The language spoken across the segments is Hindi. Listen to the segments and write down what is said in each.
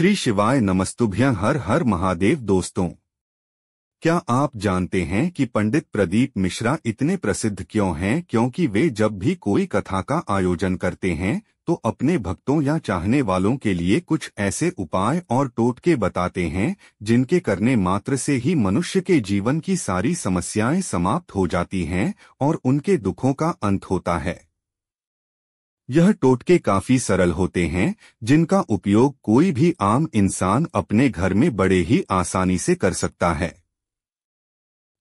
श्री शिवाय नमस्तुभ्यं। हर हर महादेव। दोस्तों, क्या आप जानते हैं कि पंडित प्रदीप मिश्रा इतने प्रसिद्ध क्यों हैं? क्योंकि वे जब भी कोई कथा का आयोजन करते हैं तो अपने भक्तों या चाहने वालों के लिए कुछ ऐसे उपाय और टोटके बताते हैं जिनके करने मात्र से ही मनुष्य के जीवन की सारी समस्याएं समाप्त हो जाती हैं और उनके दुखों का अंत होता है। यह टोटके काफी सरल होते हैं जिनका उपयोग कोई भी आम इंसान अपने घर में बड़े ही आसानी से कर सकता है।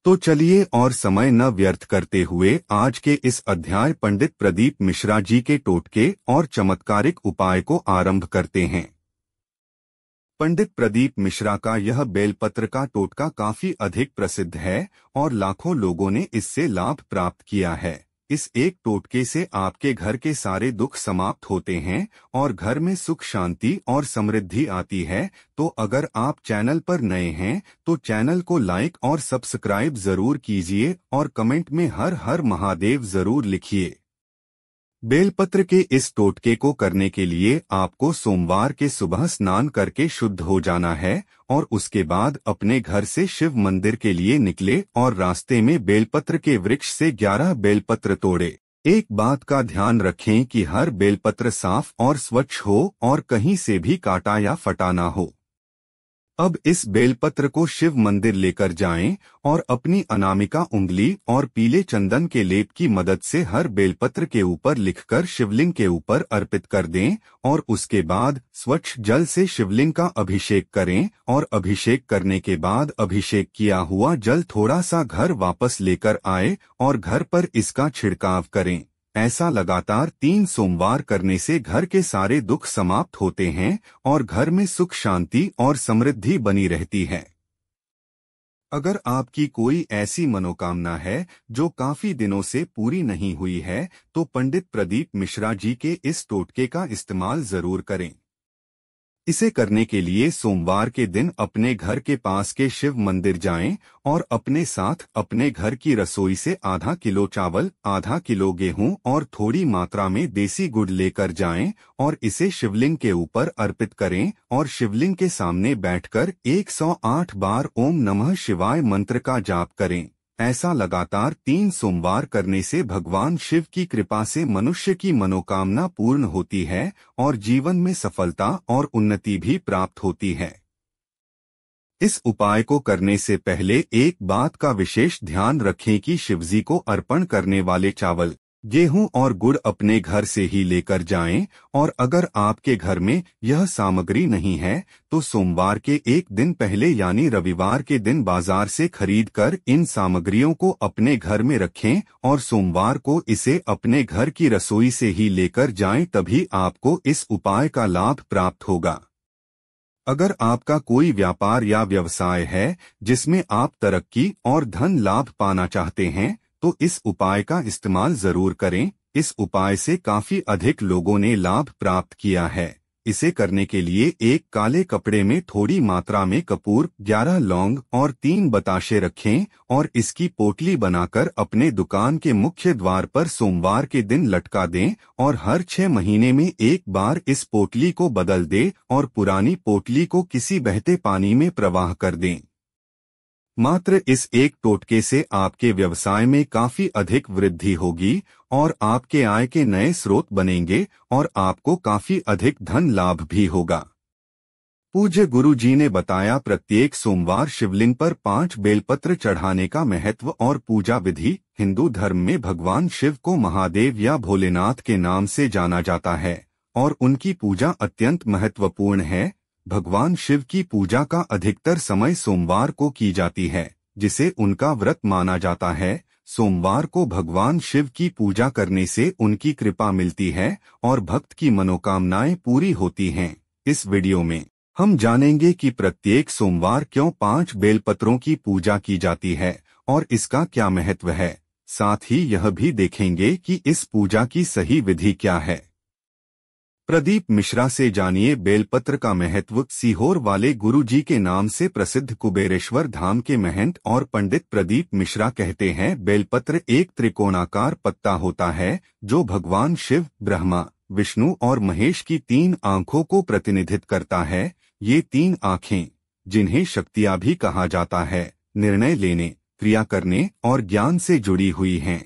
तो चलिए और समय न व्यर्थ करते हुए आज के इस अध्याय पंडित प्रदीप मिश्रा जी के टोटके और चमत्कारिक उपाय को आरंभ करते हैं। पंडित प्रदीप मिश्रा का यह बेलपत्र का टोटका काफी अधिक प्रसिद्ध है और लाखों लोगों ने इससे लाभ प्राप्त किया है। इस एक टोटके से आपके घर के सारे दुख समाप्त होते हैं और घर में सुख शांति और समृद्धि आती है। तो अगर आप चैनल पर नए हैं तो चैनल को लाइक और सब्सक्राइब जरूर कीजिए और कमेंट में हर हर महादेव जरूर लिखिए। बेलपत्र के इस टोटके को करने के लिए आपको सोमवार के सुबह स्नान करके शुद्ध हो जाना है और उसके बाद अपने घर से शिव मंदिर के लिए निकले और रास्ते में बेलपत्र के वृक्ष से 11 बेलपत्र तोड़े। एक बात का ध्यान रखें कि हर बेलपत्र साफ और स्वच्छ हो और कहीं से भी काटा या फटा ना हो। अब इस बेलपत्र को शिव मंदिर लेकर जाएं और अपनी अनामिका उंगली और पीले चंदन के लेप की मदद से हर बेलपत्र के ऊपर लिखकर शिवलिंग के ऊपर अर्पित कर दें और उसके बाद स्वच्छ जल से शिवलिंग का अभिषेक करें और अभिषेक करने के बाद अभिषेक किया हुआ जल थोड़ा सा घर वापस लेकर आए और घर पर इसका छिड़काव करें। ऐसा लगातार 3 सोमवार करने से घर के सारे दुख समाप्त होते हैं और घर में सुख शांति और समृद्धि बनी रहती है। अगर आपकी कोई ऐसी मनोकामना है जो काफी दिनों से पूरी नहीं हुई है तो पंडित प्रदीप मिश्रा जी के इस टोटके का इस्तेमाल जरूर करें। इसे करने के लिए सोमवार के दिन अपने घर के पास के शिव मंदिर जाएं और अपने साथ अपने घर की रसोई से आधा किलो चावल, आधा किलो गेहूं और थोड़ी मात्रा में देसी गुड़ लेकर जाएं और इसे शिवलिंग के ऊपर अर्पित करें और शिवलिंग के सामने बैठकर 108 बार ओम नमः शिवाय मंत्र का जाप करें। ऐसा लगातार 3 सोमवार करने से भगवान शिव की कृपा से मनुष्य की मनोकामना पूर्ण होती है और जीवन में सफलता और उन्नति भी प्राप्त होती है। इस उपाय को करने से पहले एक बात का विशेष ध्यान रखें कि शिवजी को अर्पण करने वाले चावल, गेहूं और गुड़ अपने घर से ही लेकर जाएं और अगर आपके घर में यह सामग्री नहीं है तो सोमवार के एक दिन पहले यानी रविवार के दिन बाजार से खरीदकर इन सामग्रियों को अपने घर में रखें और सोमवार को इसे अपने घर की रसोई से ही लेकर जाएं, तभी आपको इस उपाय का लाभ प्राप्त होगा। अगर आपका कोई व्यापार या व्यवसाय है जिसमें आप तरक्की और धन लाभ पाना चाहते हैं तो इस उपाय का इस्तेमाल जरूर करें। इस उपाय से काफी अधिक लोगों ने लाभ प्राप्त किया है। इसे करने के लिए एक काले कपड़े में थोड़ी मात्रा में कपूर, 11 लौंग और 3 बताशे रखें और इसकी पोटली बनाकर अपने दुकान के मुख्य द्वार पर सोमवार के दिन लटका दें और हर 6 महीने में एक बार इस पोटली को बदल दें और पुरानी पोटली को किसी बहते पानी में प्रवाह कर दें। मात्र इस एक टोटके से आपके व्यवसाय में काफी अधिक वृद्धि होगी और आपके आय के नए स्रोत बनेंगे और आपको काफी अधिक धन लाभ भी होगा। पूज्य गुरु जी ने बताया, प्रत्येक सोमवार शिवलिंग पर 5 बेलपत्र चढ़ाने का महत्व और पूजा विधि। हिंदू धर्म में भगवान शिव को महादेव या भोलेनाथ के नाम से जाना जाता है और उनकी पूजा अत्यंत महत्वपूर्ण है। भगवान शिव की पूजा का अधिकतर समय सोमवार को की जाती है, जिसे उनका व्रत माना जाता है। सोमवार को भगवान शिव की पूजा करने से उनकी कृपा मिलती है और भक्त की मनोकामनाएं पूरी होती हैं। इस वीडियो में हम जानेंगे कि प्रत्येक सोमवार क्यों 5 बेलपत्रों की पूजा की जाती है और इसका क्या महत्व है। साथ ही यह भी देखेंगे कि इस पूजा की सही विधि क्या है। प्रदीप मिश्रा से जानिए बेलपत्र का महत्व। सीहोर वाले गुरु जी के नाम से प्रसिद्ध कुबेरेश्वर धाम के महंत और पंडित प्रदीप मिश्रा कहते हैं, बेलपत्र एक त्रिकोणाकार पत्ता होता है जो भगवान शिव, ब्रह्मा, विष्णु और महेश की 3 आंखों को प्रतिनिधित करता है। ये 3 आँखें, जिन्हें शक्तियाँ भी कहा जाता है, निर्णय लेने, क्रिया करने और ज्ञान से जुड़ी हुई हैं।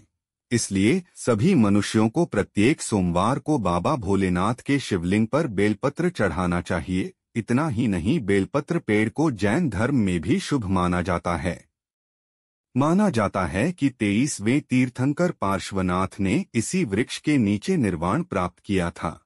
इसलिए सभी मनुष्यों को प्रत्येक सोमवार को बाबा भोलेनाथ के शिवलिंग पर बेलपत्र चढ़ाना चाहिए। इतना ही नहीं, बेलपत्र पेड़ को जैन धर्म में भी शुभ माना जाता है। माना जाता है कि 23वें तीर्थंकर पार्श्वनाथ ने इसी वृक्ष के नीचे निर्वाण प्राप्त किया था।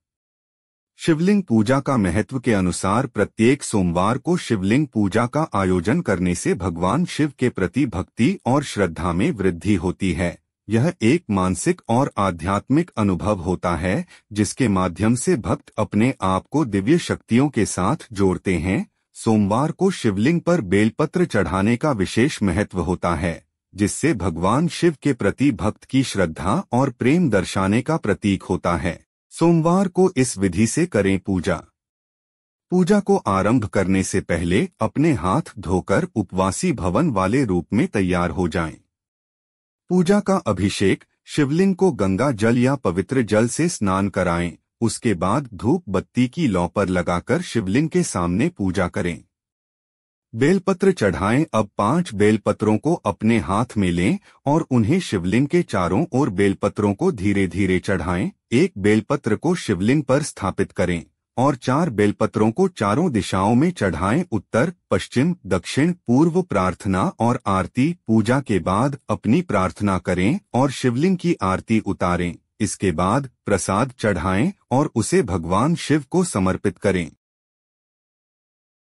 शिवलिंग पूजा का महत्व के अनुसार प्रत्येक सोमवार को शिवलिंग पूजा का आयोजन करने से भगवान शिव के प्रति भक्ति और श्रद्धा में वृद्धि होती है। यह एक मानसिक और आध्यात्मिक अनुभव होता है, जिसके माध्यम से भक्त अपने आप को दिव्य शक्तियों के साथ जोड़ते हैं। सोमवार को शिवलिंग पर बेलपत्र चढ़ाने का विशेष महत्व होता है, जिससे भगवान शिव के प्रति भक्त की श्रद्धा और प्रेम दर्शाने का प्रतीक होता है। सोमवार को इस विधि से करें पूजा। पूजा को आरंभ करने से पहले अपने हाथ धोकर उपवासी भवन वाले रूप में तैयार हो जाएं। पूजा का अभिषेक शिवलिंग को गंगा जल या पवित्र जल से स्नान कराएं। उसके बाद धूप बत्ती की लौ पर लगाकर शिवलिंग के सामने पूजा करें। बेलपत्र चढ़ाएं। अब 5 बेलपत्रों को अपने हाथ में लें और उन्हें शिवलिंग के चारों ओर बेलपत्रों को धीरे धीरे चढ़ाएं। एक बेलपत्र को शिवलिंग पर स्थापित करें और 4 बेलपत्रों को चारों दिशाओं में चढ़ाएं। उत्तर, पश्चिम, दक्षिण, पूर्व। प्रार्थना और आरती। पूजा के बाद अपनी प्रार्थना करें और शिवलिंग की आरती उतारें। इसके बाद प्रसाद चढ़ाएं और उसे भगवान शिव को समर्पित करें।